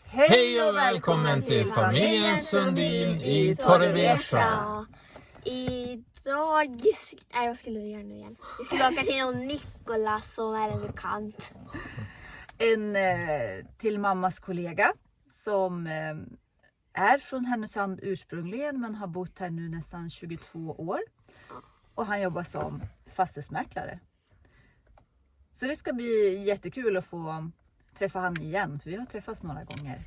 Hej och välkommen till familjen Sundin i Torrevieja. Idag... Nej, vad skulle vi göra nu igen? Vi skulle åka till någon Nikolas som är en bekant. En till mammas kollega som är från Härnösand ursprungligen men har bott här nu nästan 22 år. Och han jobbar som fastighetsmäklare. Så det ska bli jättekul att få träffa han igen, för vi har träffats några gånger.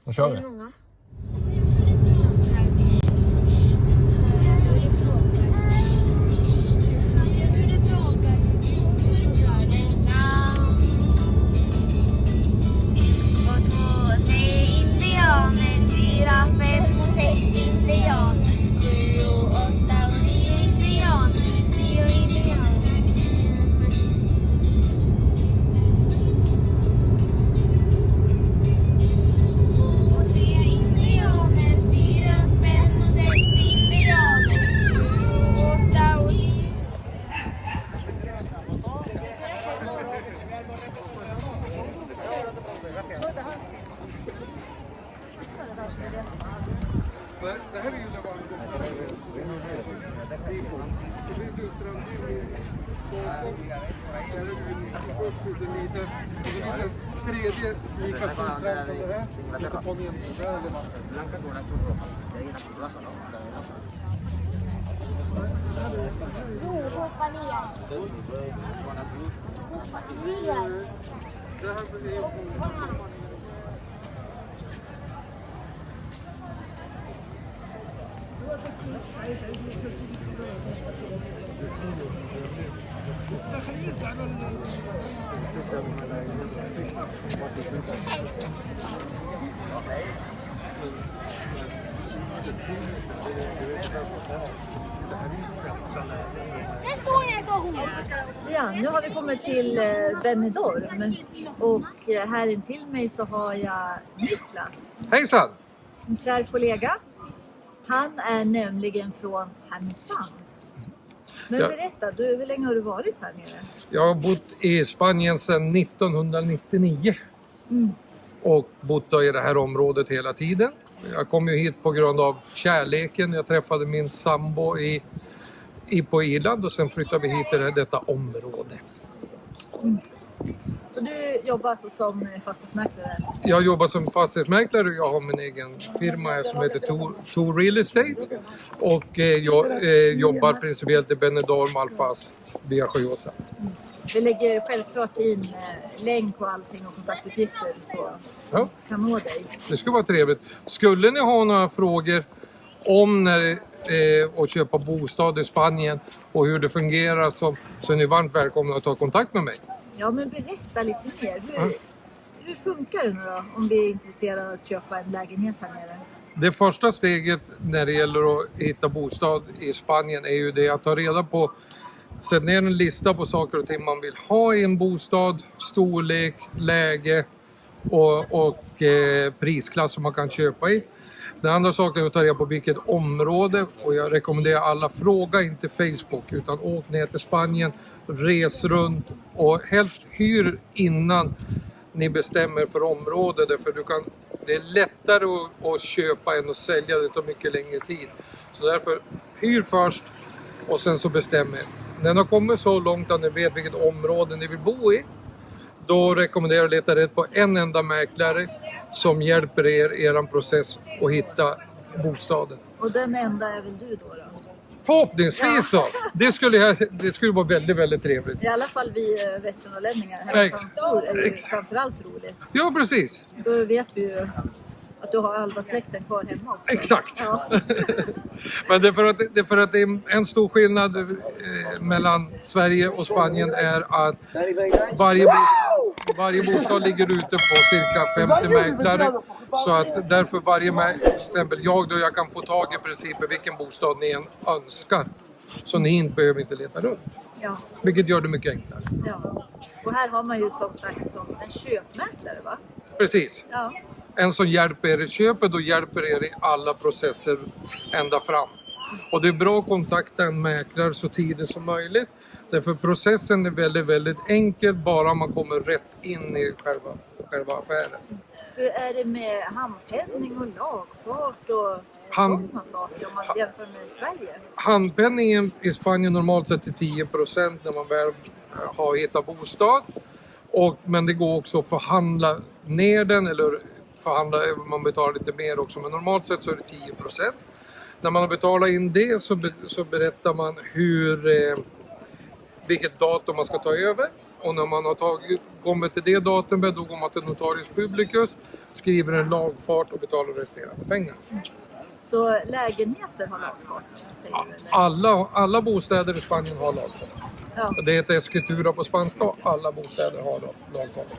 Då kör vi. Ja, nu har vi kommit till Benidorm och här intill mig så har jag Niklas. Hejsan! En kär kollega. Han är nämligen från Härnösand. Men berätta, hur länge har du varit här nere? Jag har bott i Spanien sedan 1999 och bott i det här området hela tiden. Jag kom ju hit på grund av kärleken. Jag träffade min sambo på Irland och sen flyttade vi hit till detta område. Så du jobbar alltså som fastighetsmäklare? Jag jobbar som fastighetsmäklare och jag har min egen firma här som heter Tour Real Estate. Och jag jobbar principiellt i Benidorm, Alfaz, Via Sjöåsa. Vi lägger självklart in länk och allting och kontaktuppgifter så kan nå dig. Det skulle vara trevligt. Skulle ni ha några frågor om att köpa bostad i Spanien och hur det fungerar så är ni varmt välkomna att ta kontakt med mig. Ja, men berätta lite mer. Hur funkar det nu då om vi är intresserade av att köpa en lägenhet här nere? Det första steget när det gäller att hitta bostad i Spanien är ju det att ta reda på, sätta ner en lista på saker och ting man vill ha i en bostad, storlek, läge och prisklass som man kan köpa i. Den andra saken är att ta reda på vilket område och jag rekommenderar alla fråga inte Facebook utan åk ner till Spanien, res runt och helst hyr innan ni bestämmer för område därför det är lättare att köpa än att sälja, det tar mycket längre tid. Så därför hyr först och sen så bestämmer. När ni har kommit så långt att ni vet vilket område ni vill bo i, då rekommenderar jag att leta rätt på en enda mäklare som hjälper er process att hitta bostaden. Och den enda är väl du då? Förhoppningsvis så. Det skulle vara väldigt, väldigt trevligt. I alla fall vi västernorrlänningar. Härnösandsbor är ju framförallt roligt. Ja, precis. Då vet vi ju att du har halva släkten kvar hemma också. Exakt. Ja. Men det är för att det är en stor skillnad mellan Sverige och Spanien är att varje bostad ligger ute på cirka 50 mäklare. Så att därför exempel jag kan få tag i princip vilken bostad ni än önskar. Så ni behöver inte leta runt. Ja. Vilket gör det mycket enklare. Ja. Och här har man ju som sagt som en köpmäklare, va? Precis. Ja. En som hjälper er i köpet och hjälper er i alla processer ända fram. Och det är bra att kontakta en mäklare så tidigt som möjligt. Därför processen är väldigt, väldigt enkel bara man kommer rätt in i själva själva affären. Hur är det med handpenning och lagfart och sådana saker om man jämför med Sverige? Handpenningen i Spanien normalt sett är 10% när man väl har hittat bostad. Men det går också att förhandla ner den eller förhandla, man betalar lite mer också. Men normalt sett så är det 10%. När man har betalat in det så berättar man vilket datum man ska ta över. Och när man har kommit till det datumet då går man till notarius publicus, skriver en lagfart och betalar resterande pengar. Så lägenheter har lagfart? Säger du, Alla bostäder i Spanien har lagfart. Ja. Det heter escritura på spanska och alla bostäder har lagfart.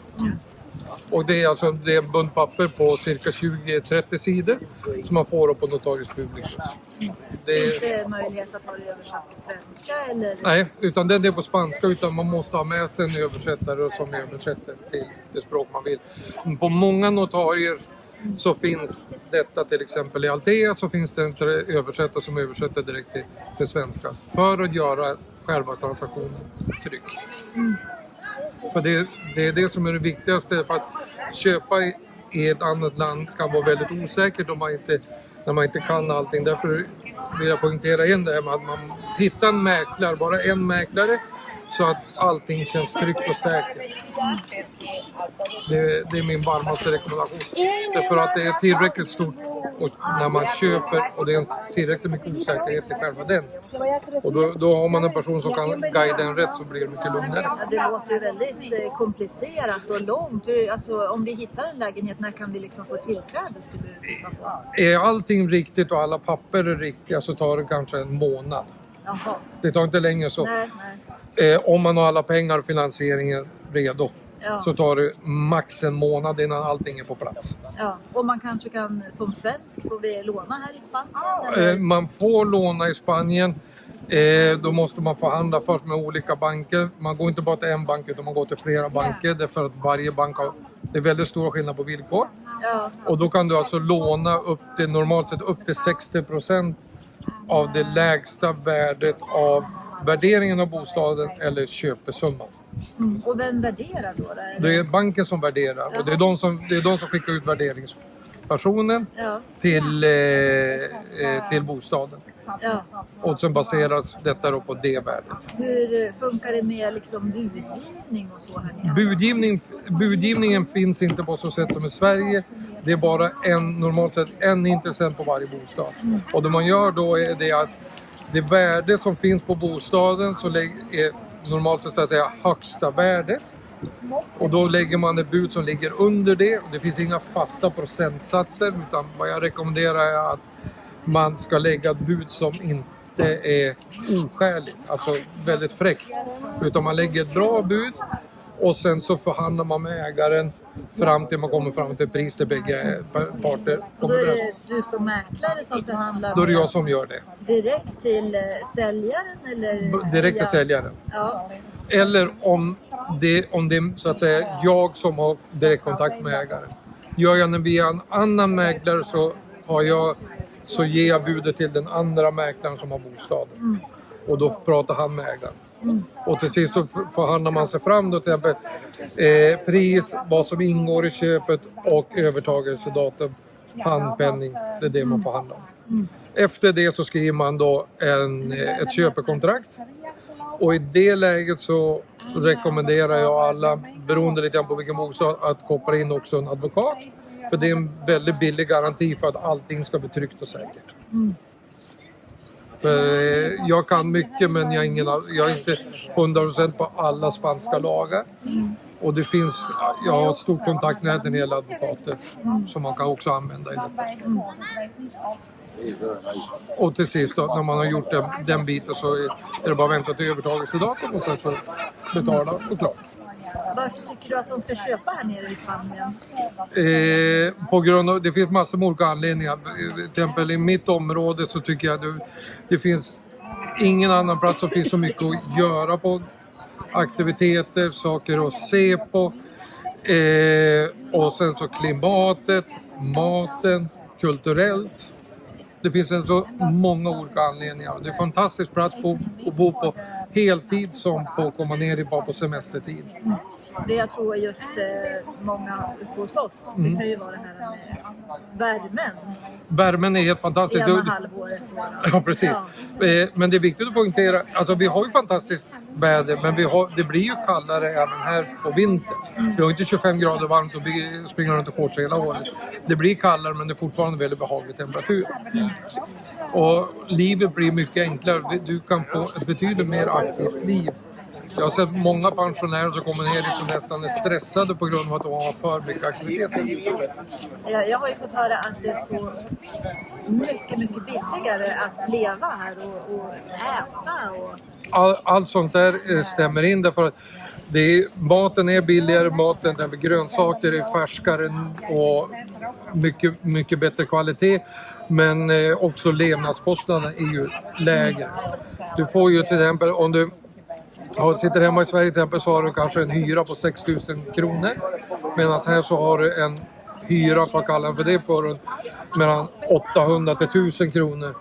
Och det är alltså en bunt papper på cirka 20-30 sidor som man får på notarius publicus. Finns det möjlighet att ha det översatt till svenska? Eller? Nej, utan det är på spanska, utan man måste ha med sig en översättare som översätter till det språk man vill. På många notarier så finns detta, till exempel i Altea så finns det en översättare som översätter direkt till svenska för att göra själva transaktionen trygg. För det är det som är det viktigaste, för att köpa i ett annat land kan vara väldigt osäkert när man inte kan allting. Därför vill jag poängtera in det här med att man hittar en mäklare, bara en mäklare, så att allting känns tryggt och säkert. Det är min varmaste rekommendation. Därför att det är tillräckligt stort och när man köper och det är tillräckligt mycket osäkerhet i själva den. Och då har man en person som kan guida en rätt så blir det mycket lugnare. Ja, det låter ju väldigt komplicerat och långt. Alltså, om vi hittar en lägenhet, när kan vi liksom få tillträde? Skulle du titta på? Är allting riktigt och alla papper är riktiga så tar det kanske en månad. Jaha. Det tar inte längre så. Nej. Om man har alla pengar och finansieringen redo så tar det max en månad innan allting är på plats. Ja, och man kanske kan som svensk få låna här i Spanien? Eller? Man får låna i Spanien. Då måste man förhandla först med olika banker. Man går inte bara till en bank utan man går till flera banker. Därför att varje bank har, det är väldigt stora skillnad på villkor. Ja. Och då kan du alltså låna normalt sett upp till 60% av det lägsta värdet av värderingen av bostaden eller köpesumman. Och vem värderar då? Det är banken som värderar och det är de som skickar ut värderingspersonen till bostaden. Ja. Och sen baseras detta då på det värdet. Hur funkar det med liksom budgivning och så här nere? Budgivningen finns inte på så sätt som i Sverige. Det är bara normalt sett en intressent på varje bostad. Och det man gör då är det att det värde som finns på bostaden så är normalt sett att säga högsta värdet. Och då lägger man ett bud som ligger under det. Och det finns inga fasta procentsatser utan vad jag rekommenderar är att man ska lägga ett bud som inte är oskäligt, alltså väldigt fräckt. Utan man lägger ett bra bud och sen så förhandlar man med ägaren fram till man kommer fram till pris till bägge parter. Och då är det du som mäklare som förhandlar? Då är det jag som gör det. Direkt till säljaren? Eller? Direkt till säljaren. Ja. Eller om det är så att säga jag som har direktkontakt med ägaren. Gör jag den via en annan mäklare så ger jag budet till den andra mäklaren som har bostaden. Och då pratar han med ägaren. Och till sist så förhandlar man sig fram då till exempel pris, vad som ingår i köpet och övertagelsedatum, handpenning. Det är det man förhandlar om. Efter det så skriver man då ett köpekontrakt. Och i det läget så rekommenderar jag alla, beroende lite grann på vilken bostad, att koppla in också en advokat. För det är en väldigt billig garanti för att allting ska bli tryggt och säkert. För jag kan mycket men jag är inte 100% på alla spanska lagar. Och jag har ett stort kontaktnät när det gäller advokater som man kan också använda i detta. Och till sist då, när man har gjort den biten så är det bara att vänta till övertagelsedatum och sen så betala och klart. Varför tycker du att de ska köpa här nere i Spanien? På grund av, det finns massor med olika anledningar. Till exempel i mitt område så tycker jag att det finns ingen annan plats som finns så mycket att göra på. Aktiviteter, saker att se på. Och sen så klimatet, maten, kulturellt. Det finns så många olika anledningar. Det är en fantastisk plats att bo på. heltid som på att komma ner bara på semestertid. Det jag tror just många uppe hos oss, det kan ju vara det här med värmen. Värmen är helt fantastisk. Ena halvåret då. Ja, precis. Ja. Men det är viktigt att poängtera, alltså vi har ju fantastiskt väder, men det blir ju kallare även här på vintern. Vi har inte 25 grader varmt och vi springer runt och shorts hela året. Det blir kallare, men det är fortfarande väldigt behaglig temperatur. Och livet blir mycket enklare. Du kan få ett betydligt mer aktivt liv. Jag har sett många pensionärer som kommer ner som nästan är stressade på grund av att de har för mycket aktivitet. Jag har ju fått höra att det är så mycket billigare att leva här och äta. Och... Allt sånt där stämmer in därför att maten är billigare, grönsaker är färskare och mycket bättre kvalitet. Men också levnadskostnaderna är ju lägre. Du får ju till exempel, om du sitter hemma i Sverige till exempel, så har du kanske en hyra på 6 000 kronor. Medan här så har du en hyra, för att kalla den för det, på runt mellan 800 till 1000 kronor.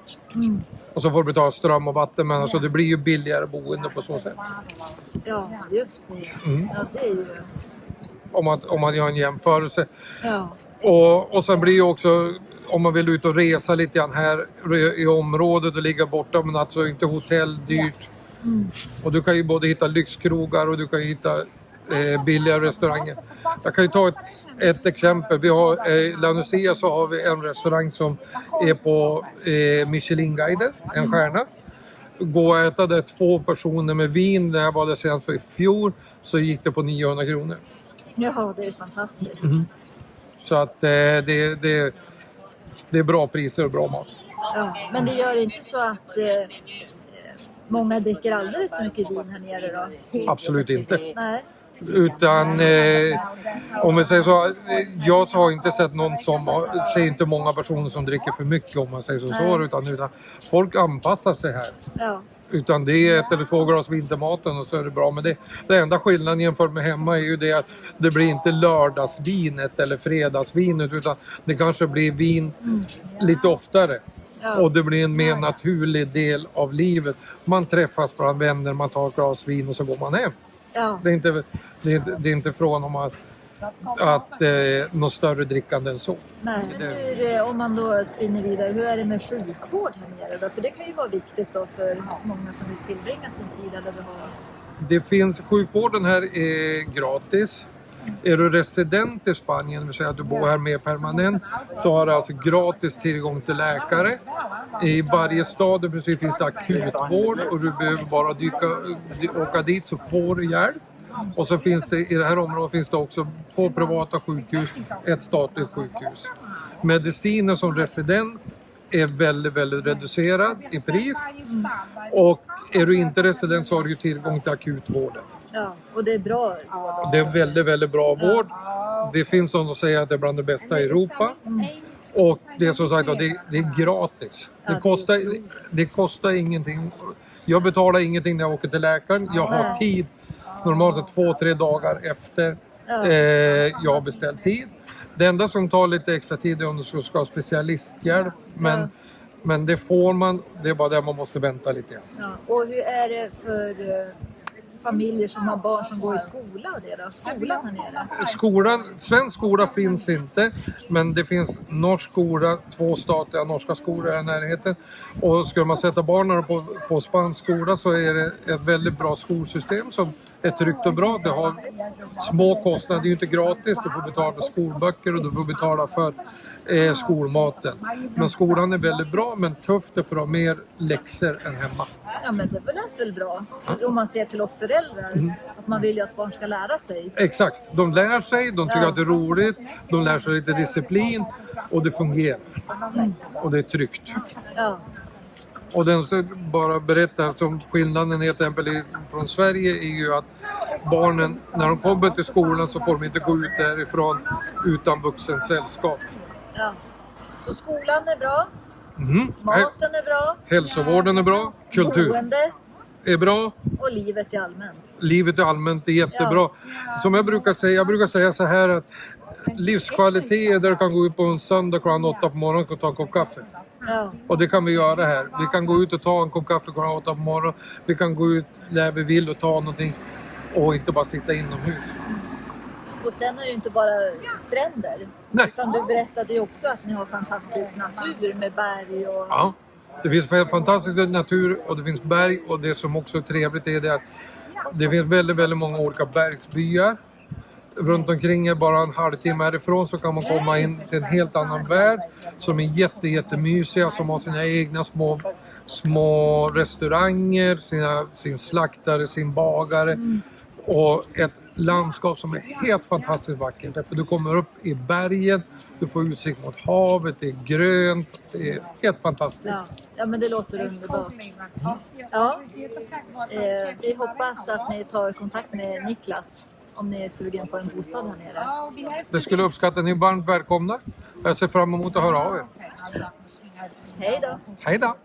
Och så får du betala ström och vatten, men alltså det blir ju billigare boende på så sätt. Ja, just det. Ja, det är ju... Om man gör en jämförelse. Ja. Och sen blir ju också, om man vill ut och resa lite grann här i området och ligga borta, men alltså inte hotell dyrt. Och du kan ju både hitta lyxkrogar och du kan hitta billiga restauranger. Jag kan ju ta ett exempel. Vi har i La Nucia så har vi en restaurang som är på Michelin-guiden, en stjärna. Gå och äta där 2 personer med vin, när jag var där sen för i fjol, så gick det på 900 kronor. Ja, det är fantastiskt. Så att det är bra priser och bra mat. Ja, men det gör inte så att många dricker alldeles så mycket vin här nere då? Absolut inte. Nej. Utan om vi säger så, jag har inte sett någon ser inte många personer som dricker för mycket, om man säger så, utan folk anpassar sig här. Ja. Utan det är 1 eller 2 glas vin till maten och så är det bra. Men det enda skillnaden jämfört med hemma är ju det att det blir inte lördagsvinet eller fredagsvinet, utan det kanske blir vin lite oftare. Ja. Och det blir en mer naturlig del av livet. Man träffas bland vänner, man tar ett glas vin och så går man hem. Ja. Det är inte från om att något större drickande än så. Nej. Om man då spinner vidare, hur är det med sjukvård här nere då? För det kan ju vara viktigt då för många som vill tillbringa sin tid eller behöva. Det finns, sjukvården här är gratis. Är du resident i Spanien, det vill säga att du bor här mer permanent, så har du alltså gratis tillgång till läkare. I varje stad precis finns det akutvård och du behöver bara åka dit så får du hjälp. Och så finns det i det här området finns det också 2 privata sjukhus, ett statligt sjukhus. Mediciner som resident är väldigt, väldigt reducerad i pris. Och är du inte resident så har du tillgång till akutvården. Ja, och det är bra vård. Det är väldigt, väldigt bra vård. Det finns de som säger att det är bland det bästa i Europa. Och det är som sagt att det är gratis. Det kostar ingenting. Jag betalar ingenting när jag åker till läkaren. Jag har tid, normalt 2-3 dagar efter jag har beställt tid. Det enda som tar lite extra tid är om du ska ha specialisthjälp. Men det får man, det är bara där man måste vänta lite. Ja. Och hur är det för familjer som har barn som går i skola och det då? Skolan här nere? Svensk skola finns inte, men det finns norsk skola, 2 statliga norska skolor i närheten. Och skulle man sätta barnen på spansk skola så är det ett väldigt bra skolsystem som är tryggt och bra. Det har små kostnader, det är ju inte gratis, du får betala för skolböcker och du får betala för skolmaten. Men skolan är väldigt bra, men tufft för att ha mer läxor än hemma. Ja, men det är väl bra om man ser till oss föräldrar att man vill ju att barn ska lära sig. Exakt, de lär sig, de tycker att det är roligt, de lär sig lite disciplin och det fungerar. Och det är tryggt. Ja. Och den ska bara berätta som skillnaden till exempel från Sverige är ju att barnen, när de kommer till skolan så får de inte gå ut därifrån utan vuxen sällskap. Ja. Så skolan är bra, maten är bra, hälsovården är bra, boendet är bra och livet i allmänt. Livet i allmänt är jättebra. Som jag brukar säga så här att livskvalitet är där du kan gå ut på en söndag klockan 8 på morgonen och ta en kopp kaffe. Ja. Och det kan vi göra här. Vi kan gå ut och ta en kopp kaffe klockan 8 på morgonen. Vi kan gå ut när vi vill och ta någonting. Och inte bara sitta inomhus. Och sen är det ju inte bara stränder. Nej. Utan du berättade ju också att ni har fantastisk natur med berg och... Ja. Det finns fantastisk natur och det finns berg. Och det som också är trevligt är det att det finns väldigt, väldigt många olika bergsbyar. Runt omkring är bara en halvtimme härifrån så kan man komma in till en helt annan värld. Som är jättemysiga, som har sina egna små restauranger, sin slaktare, sin bagare. Och ett landskap som är helt fantastiskt vackert. För du kommer upp i bergen, du får utsikt mot havet, det är grönt, det är helt fantastiskt. Ja, men det låter underbart. Ja. Vi hoppas att ni tar kontakt med Niklas om ni är sugen på en bostad här nere. Det skulle uppskatta, ni är varmt välkomna. Jag ser fram emot att höra av er. Hej då! Hej då!